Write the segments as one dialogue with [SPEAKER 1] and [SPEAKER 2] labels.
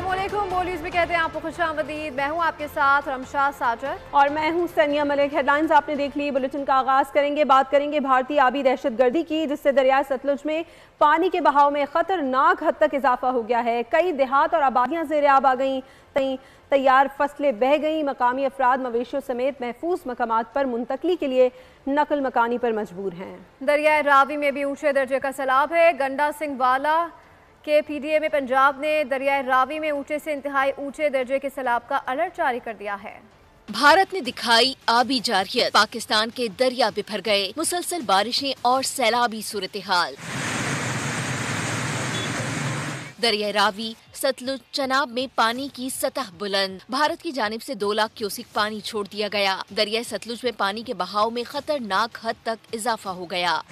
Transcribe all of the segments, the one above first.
[SPEAKER 1] अस्सलामुअलैकुम। बोलीज में कहते हैं आपको खुशामदीद। मैं हूं आपके साथ रमशा साजर
[SPEAKER 2] और मैं हूं सनिया मलिक। हेडलाइंस आपने देख ली। बुलेटिन का आगाज करेंगे। बात करेंगे भारतीय आबी दहशतगर्दी की, जिससे दरिया सतलुज में पानी के बहाव में खतरनाक हद तक इजाफा हो गया है। कई देहात और आबादियां ज़ेर आब आ गई, तैयार फसलें बह गई। मकामी अफराद मवेशियों समेत महफूज मकामात पर मुंतकली के लिए नकल मकानी पर मजबूर हैं।
[SPEAKER 1] दरियाए रावी में भी ऊंचे दर्जे का सैलाब है। गंडा सिंह वाला के पीडीए में पंजाब ने दरियाए रावी में ऊंचे से इंतहाई ऊंचे दर्जे के सैलाब का अलर्ट जारी कर दिया है।
[SPEAKER 3] भारत ने दिखाई आबी जारहियत, पाकिस्तान के दरिया बिफर गए। मुसलसल बारिशें और सैलाबी सूरत हाल। दरिया रावी, सतलुज, चनाब में पानी की सतह बुलंद। भारत की जानिब से 2 लाख क्यूसिक पानी छोड़ दिया गया। दरिया सतलुज में पानी के बहाव में खतरनाक हद तक इजाफा हो गया।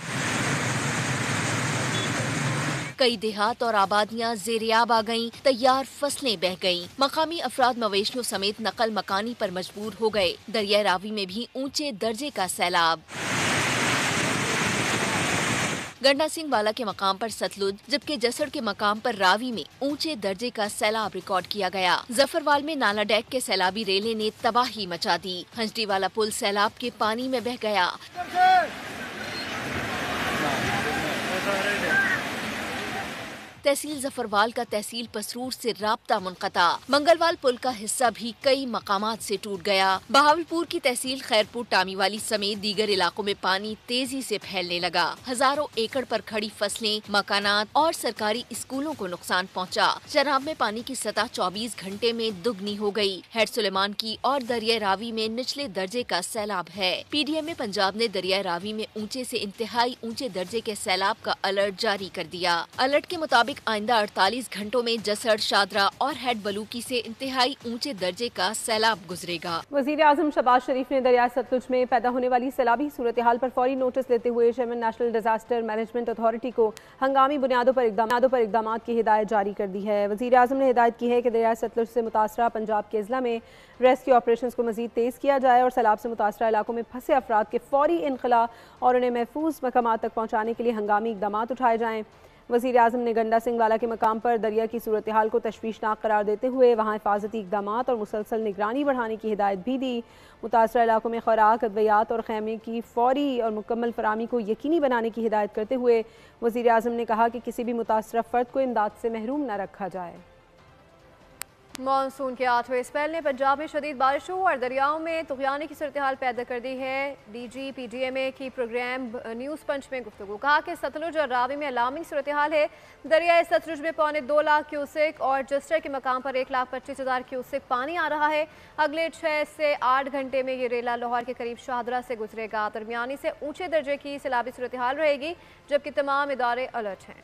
[SPEAKER 3] कई देहात और आबादियां ज़ेर-ए-आब आ गईं, तैयार फसलें बह गईं। मकामी अफराद मवेशियों समेत नकल मकानी पर मजबूर हो गए। दरिया रावी में भी ऊंचे दर्जे का सैलाब। गंडा सिंह वाला के मकाम पर सतलुज, जबकि जसड़ के मकाम पर रावी में ऊंचे दर्जे का सैलाब रिकॉर्ड किया गया। जफरवाल में नाला डैक के सैलाबी रेले ने तबाही मचा दी। हंसडी वाला पुल सैलाब के पानी में बह गया। तहसील जफरवाल का तहसील पसरूर से राब्ता मुनक़ता। मंगलवाल पुल का हिस्सा भी कई मकामात से टूट गया। बहावलपुर की तहसील खैरपुर, टामीवाली समेत दीगर इलाकों में पानी तेजी से फैलने लगा। हजारों एकड़ पर खड़ी फसलें, मकानात और सरकारी स्कूलों को नुकसान पहुंचा। चनाब में पानी की सतह 24 घंटे में दुगनी हो गई। हेड सुलेमान की और दरिया रावी में निचले दर्जे का सैलाब है। पीडीएम में पंजाब ने दरिया रावी में ऊंचे से इंतहाई ऊंचे दर्जे के सैलाब का अलर्ट जारी कर दिया। अलर्ट के मुताबिक आइंदा 48 घंटों में जसड़, शादरा और हेड बलूकी से इंतहाई ऊंचे दर्जे का सैलाब गुजरेगा।
[SPEAKER 2] वजीर आजम शहबाज शरीफ ने दरिया सतलुज में पैदा होने वाली सैलाबी सूरत हाल पर फौरी नोटिस लेते हुए chairman national disaster management authority को हंगामी बुनियादों पर इकदाम की हिदायत जारी कर दी है। वजीर आजम ने हिदायत की है कि दरिया सतलुज से मुतासरा पंजाब के अजला में रेस्क्यू ऑपरेशन को मजीद तेज किया जाए और सैलाब से मुतासरा इलाकों में फंसे अफराद के फौरी इनखला और उन्हें महफूज मकामात तक पहुँचाने के लिए हंगामी इकदाम उठाए जाएँ। वज़ीर आज़म ने गंडा सिंह वाला के मकाम पर दरिया की सूरत हाल को तशवीशनाक करार देते हुए वहाँ हिफाजती इकदाम और मुसलसल निगरानी बढ़ाने की हिदायत भी दी। मुतासरा इलाकों में खुराक, अद्वियात और खैमे की फौरी और मुकम्मल फराहमी को यकीनी बनाने की हिदायत करते हुए वज़ीर आज़म ने कहा कि किसी भी मुतासरा फ़र्द को इमदाद से महरूम न रखा जाए।
[SPEAKER 1] मानसून के 8वें स्पेल ने पंजाब में शदीद बारिशों और दरियाओं में तुग़यानी की सूरत हाल पैदा कर दी है। डीजी पीडीएमए की प्रोग्राम न्यूज़ पंच में गुफ्तगू। कहा कि सतलुज और रावी में अलार्मिंग सूरत हाल है। दरियाए सतलुज में 2.25 लाख क्यूसिक और जस्टर के मकाम पर 1,25,000 क्यूसिक पानी आ रहा है। अगले 6 से 8 घंटे में ये रेला लाहौर के करीब शाहदरा से गुजरेगा। दरमियानी से ऊंचे दर्जे की सैलाबी सूरत हाल रहेगी, जबकि तमाम इदारे अलर्ट हैं।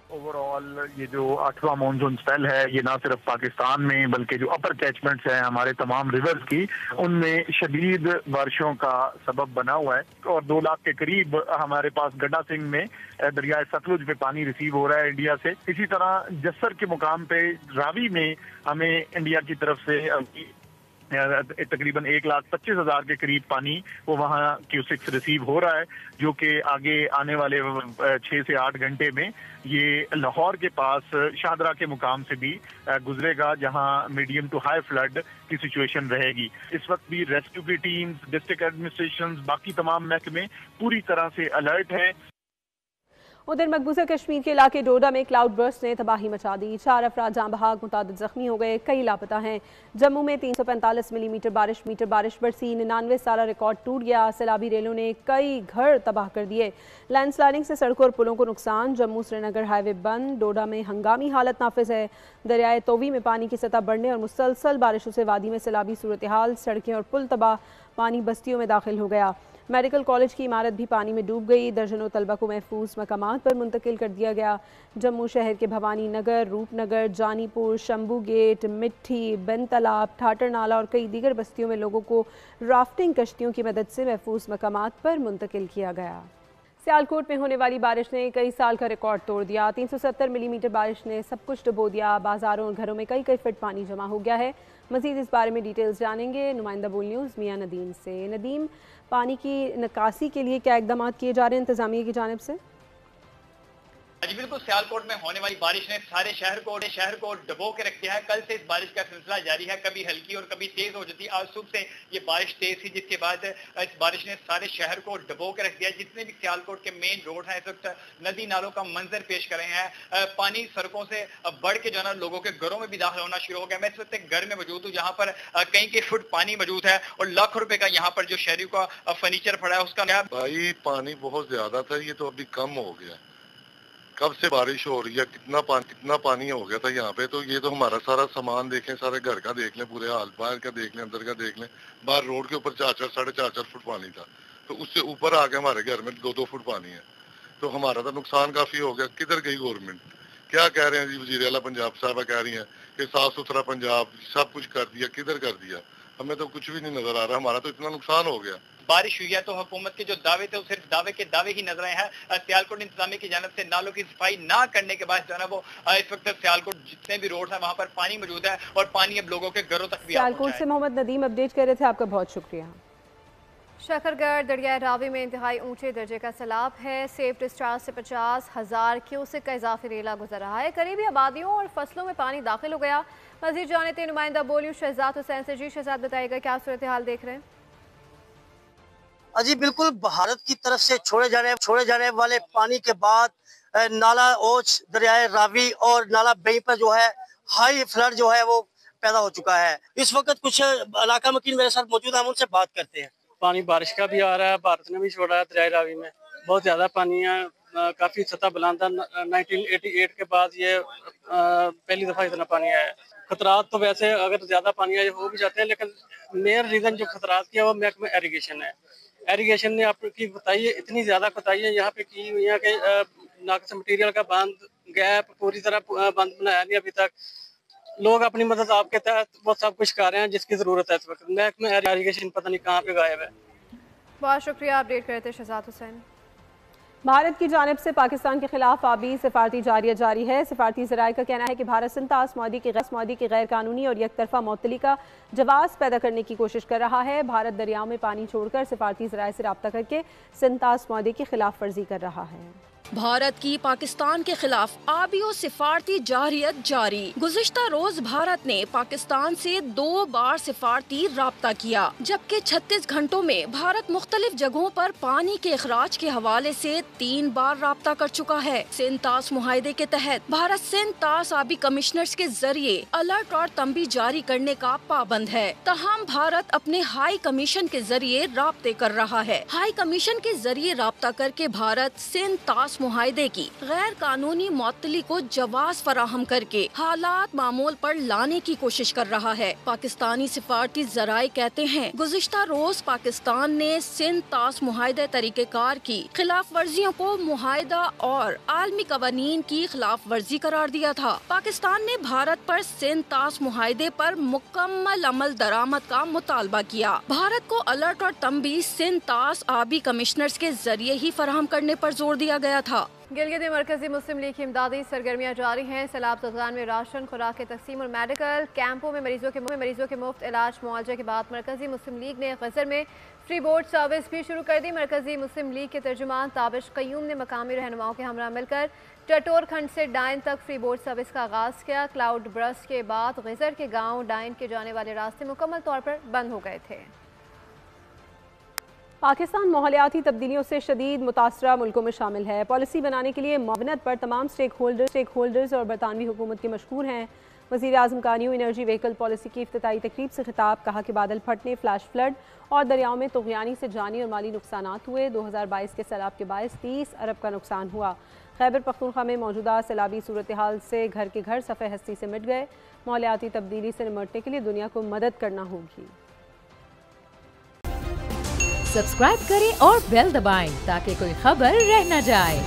[SPEAKER 4] ओवरऑल ये जो 8वां मानसून स्पेल है, ये ना सिर्फ पाकिस्तान में बल्कि जो अपर कैचमेंट्स हैं हमारे तमाम रिवर्स की, उनमें शदीद बारिशों का सबब बना हुआ है। और 2 लाख के करीब हमारे पास गंडा सिंह में दरिया सतलुज में पानी रिसीव हो रहा है इंडिया से। इसी तरह जस्सर के मुकाम पे रावी में हमें इंडिया की तरफ से तकरीबन 1,25,000 के करीब पानी वो वहाँ क्यूसिक्स रिसीव हो रहा है, जो कि आगे आने वाले 6 से 8 घंटे में ये लाहौर के पास शाहदरा के मुकाम से भी गुजरेगा, जहाँ मीडियम टू हाई फ्लड की सिचुएशन रहेगी। इस वक्त भी रेस्क्यू की टीम्स, डिस्ट्रिक्ट एडमिनिस्ट्रेशन, बाकी तमाम महकमे पूरी तरह से अलर्ट हैं।
[SPEAKER 2] उधर मकबूजा कश्मीर के इलाके डोडा में क्लाउड बर्स्ट ने तबाही मचा दी। 4 अफराद जाँ बहाक, मुतादिद जख्मी हो गए, कई लापता हैं। जम्मू में 345 मिलीमीटर बारिश बरसी, 99 साला रिकॉर्ड टूट गया। सैलाबी रेलों ने कई घर तबाह कर दिए। लैंडस्लाइडिंग से सड़कों और पुलों को नुकसान। जम्मू श्रीनगर हाईवे बंद। डोडा में हंगामी हालत नाफिज है। दरियाए तोवी में पानी की सतह बढ़ने और मुसलसल बारिशों से वादी में सैलाबी सूरत हाल, सड़कें और पुल तबाह, पानी बस्तियों में दाखिल हो गया। मेडिकल कॉलेज की इमारत भी पानी में डूब गई। दर्जनों तलबा को महफूज मकामात पर मुंतकिल कर दिया गया। जम्मू शहर के भवानी नगर, रूपनगर, जानीपुर, शंभू गेट, मिट्ठी, बिन तालाब, ठाटर नाला और कई दीगर बस्तियों में लोगों को राफ्टिंग कश्तियों की मदद से महफूज मकामात पर मुंतकिल किया गया। सियालकोट में होने वाली बारिश ने कई साल का रिकॉर्ड तोड़ दिया। 370 मिलीमीटर बारिश ने सब कुछ डुबो दिया। बाजारों और घरों में कई फीट पानी जमा हो गया है। मजीद इस बारे में डिटेल्स जानेंगे नुमाइंदा बोल न्यूज़ मियां नदीम से। नदीम, पानी की निकासी के लिए क्या इकदाम किए जा रहे हैं इंतजामिया की जानिब से?
[SPEAKER 5] जी बिल्कुल, सियालकोट में होने वाली बारिश ने सारे शहर को डुबो के रख दिया है। कल से इस बारिश का सिलसिला जारी है, कभी हल्की और कभी तेज हो जाती है। आज सुबह से ये बारिश तेज थी, जिसके बाद इस बारिश ने सारे शहर को डुबो के रख दिया है। जितने भी सियालकोट के मेन रोड है इस वक्त नदी नालों का मंजर पेश कर रहे हैं। पानी सड़कों से बढ़ के जो है लोगों के घरों में भी दाखिल होना शुरू हो गया। मैं इस वक्त एक घर में मौजूद हूँ जहाँ पर कई फुट पानी मौजूद है और लाखों रुपए का यहाँ पर जो शहरियों का फर्नीचर पड़ा है उसका
[SPEAKER 6] भाई पानी बहुत ज्यादा था, ये तो अभी कम हो गया। कब से बारिश हो रही है, कितना पानी हो गया था यहाँ पे। तो ये तो हमारा सारा सामान देखें, सारे घर का देख लें, पूरे हाल, बाहर का देख लें, अंदर का देख लें। बाहर रोड के ऊपर 4-4 साढ़े 4 फुट पानी था, तो उससे ऊपर आके हमारे घर में 2-2 फुट पानी है। तो हमारा तो नुकसान काफी हो गया। किधर गई गवर्नमेंट? क्या कह रहे हैं जी वजीर आला पंजाब साहबा कह रही हैं कि साफ सुथरा पंजाब सब कुछ कर दिया, किधर कर दिया? हमें तो कुछ भी नहीं नजर आ रहा। हमारा तो इतना नुकसान हो गया।
[SPEAKER 5] बारिश हुई है तो हुकूमत के जो दावे थे वो सिर्फ दावे ही नजर आए हैं। सियालकोट इंतजामिया की जानिब से नालों की सफाई ना करने के बाद जो है वो इस वक्त सियालकोट जितने भी रोड है वहाँ पर पानी मौजूद है और पानी अब लोगों के घरों तक भी।
[SPEAKER 2] सियालकोट से मोहम्मद नदीम अपडेट कर रहे थे, आपका बहुत शुक्रिया।
[SPEAKER 1] शकरगढ़ दरिया रावी में इंतहाई ऊंचे दर्जे का सैलाब है। सेफ डिस्चार्ज से 50,000 क्यूसेक का इजाफी रेला गुजर रहा है। करीबी आबादियों और फसलों में पानी दाखिल हो गया। मजीद जानते नुमाइंदा बोलियों शहजाद हुसैन से। जी शहजाद, बताएगा क्या सूरत हाल देख रहे हैं?
[SPEAKER 7] जी बिल्कुल, भारत की तरफ से छोड़े जाने वाले पानी के बाद नाला ओछ, दरियाए रावी और नाला बेई पर जो है हाई फ्लड जो है वो पैदा हो चुका है। इस वक्त कुछ इलाका मकीन मेरे साथ मौजूद है, हम उनसे बात करते हैं।
[SPEAKER 8] पानी बारिश का भी आ रहा है, भारत ने भी छोड़ा है। दरियाए रावी में बहुत ज्यादा पानी है, काफी सतह बुलंद है। 1988 के बाद ये पहली दफा इतना पानी आया है। खतरात तो वैसे अगर ज्यादा पानी आए हो भी जाते हैं, लेकिन मेन रीजन जो खतरात की है वो महकमा एरीगेशन है। एरीगेशन ने आपकी बताइए इतनी ज्यादा बताई है यहाँ पे की हुई है कि नाकस मटीरियल का बांध गैप पूरी तरह बंद बनाया नहीं अभी तक। लोग अपनी मदद आपके तहत वो सब कुछ कर रहे हैं जिसकी जरूरत है इस वक्त। महकमा एरीगेशन पता नहीं कहाँ पे गायब है।
[SPEAKER 1] बहुत शुक्रिया, अपडेट करते शहजाद हुसैन।
[SPEAKER 2] भारत की जानिब से पाकिस्तान के खिलाफ आबी सिफारती जारियत जारी है। सिफारती ज़राए का कहना है कि भारत सिंध तासमादी की गैर कानूनी और यकतरफा मुअत्तली का जवाब पैदा करने की कोशिश कर रहा है। भारत दरियाओं में पानी छोड़कर सिफारती ज़राए से रब्ता करके सिंध तासमादी की खिलाफ वर्जी कर रहा है।
[SPEAKER 3] भारत की पाकिस्तान के खिलाफ आबी और सिफारती जारियत जारी। गुज़िश्ता रोज भारत ने पाकिस्तान से 2 बार सिफारती राब्ता किया, जबकि 36 घंटों में भारत मुख्तलिफ जगहों पर पानी के अखराज के हवाले से 3 बार राब्ता कर चुका है। सिंध तास मुआहदे के तहत भारत सिंध तास आबी कमिश्नर्स के जरिए अलर्ट और तंबी जारी करने का पाबंद है। तहम भारत अपने हाई कमीशन के जरिए राब्ते कर रहा है। हाई कमीशन के जरिए राब्ता करके भारत सिंध तास मुआहदे की गैर कानूनी मुअत्तली को जवाब फराहम करके हालात मामूल पर लाने की कोशिश कर रहा है। पाकिस्तानी सिफारती जराए कहते हैं गुज़िश्ता रोज पाकिस्तान ने सिंध तास मुआहदे तरीक़ेकार की खिलाफ वर्जियों को मुआहदा और आलमी कवानीन की खिलाफ वर्जी करार दिया था। पाकिस्तान ने भारत पर सिंध तास मुआहदे पर मुकम्मल अमल दरामद का मुतालबा किया। भारत को अलर्ट और तंबी सिंध तास आबी कमिश्नर्स के जरिए ही फराहम करने पर जोर दिया गया था।
[SPEAKER 1] गिलगित में मरकजी मुस्लिम लीग की इमदादी सरगर्मियाँ जारी हैं। सैलाब ज़दगान में राशन, खुराक की तकसीम और मेडिकल कैंपों में मरीजों के मुफ्त इलाज मुआवजे के बाद मरकजी मुस्लिम लीग ने गज़र में फ्री बोट सर्विस भी शुरू कर दी। मरकजी मुस्लिम लीग के तर्जुमान ताबिश क़य्यूम ने मकामी रहनुमाओं के हमरा मिलकर टटोर खंड से डाइन तक फ्री बोट सर्विस का आगाज़ किया। क्लाउड बर्स्ट के बाद गज़र के गाँव डाइन के जाने वाले रास्ते मुकम्मल तौर पर बंद हो गए थे।
[SPEAKER 2] पाकिस्तान माहौलियाती तब्दीलियों से शदीद मुतासरा मुल्कों में शामिल है। पॉलिसी बनाने के लिए मुआवनत पर तमाम स्टेक होल्डर्स और बरतानवी हुकूमत के मशहूर हैं। वज़ीर आज़म का न्यू एनर्जी व्हीकल पॉलिसी की इफ्तिताई तकरीब से खिताब। कहा कि बादल फटने, फ्लैश फ्लड और दरियाओं में तुग़यानी से जानी और माली नुकसानात हुए। 2022 के सैलाब के बायस 30 अरब का नुकसान हुआ। खैबर पख्तूनख्वा में मौजूदा सैलाबी सूरत हाल से घर के घर सफ़े हस्ती से मिट गए। माहौलियाती तब्दीली से निमटने के लिए दुनिया को मदद करना होगी।
[SPEAKER 9] सब्सक्राइब करें और बेल दबाएं ताकि कोई खबर रह न जाए।